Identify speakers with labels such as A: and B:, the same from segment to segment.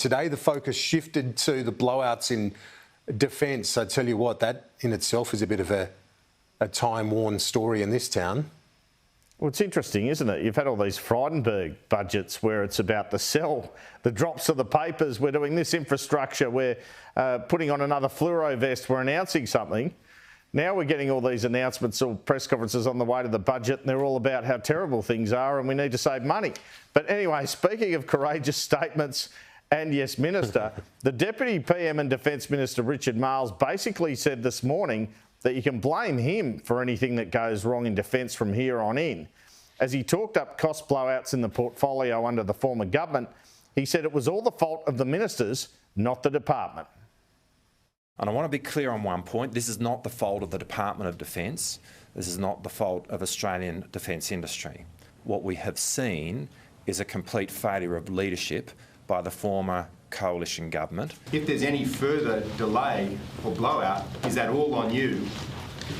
A: Today, the focus shifted to the blowouts in defence. I tell you what, that in itself is a bit of a time-worn story in this town.
B: Well, it's interesting, isn't it? You've had all these Frydenberg budgets where it's about the sell, the drops of the papers. We're doing this infrastructure. We're putting on another fluoro vest. We're announcing something. Now we're getting all these announcements or press conferences on the way to the budget, and they're all about how terrible things are and we need to save money. But anyway, speaking of courageous statements, and yes, Minister, the Deputy PM and Defence Minister Richard Marles basically said this morning that you can blame him for anything that goes wrong in defence from here on in. As he talked up cost blowouts in the portfolio under the former government, he said it was all the fault of the ministers, not the department.
C: And I want to be clear on one point. This is not the fault of the Department of Defence. This is not the fault of Australian defence industry. What we have seen is a complete failure of leadership by the former coalition government.
D: If there's any further delay or blowout, is that all on you?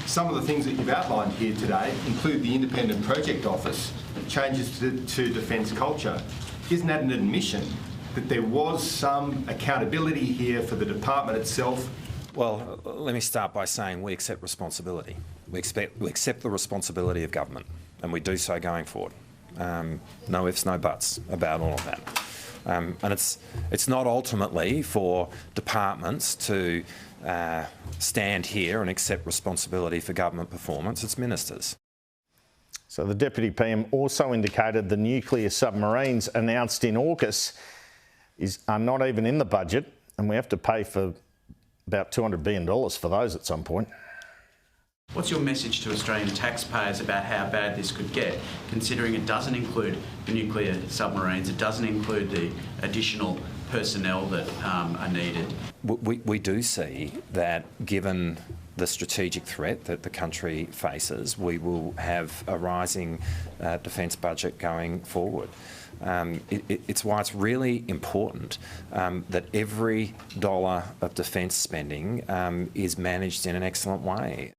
D: Some of the things that you've outlined here today include the Independent Project Office, changes to defence culture. Isn't that an admission that there was some accountability here for the department itself?
C: Well, let me start by saying we accept responsibility. We accept the responsibility of government, and we do so going forward. No ifs, no buts about all of that. And it's not ultimately for departments to stand here and accept responsibility for government performance. It's ministers.
B: So the Deputy PM also indicated the nuclear submarines announced in AUKUS are not even in the budget, and we have to pay for about $200 billion for those at some point.
E: What's your message to Australian taxpayers about how bad this could get, considering it doesn't include the nuclear submarines, it doesn't include the additional personnel that are needed?
C: We do see that given the strategic threat that the country faces, we will have a rising defence budget going forward. It's why it's really important that every dollar of defence spending is managed in an excellent way.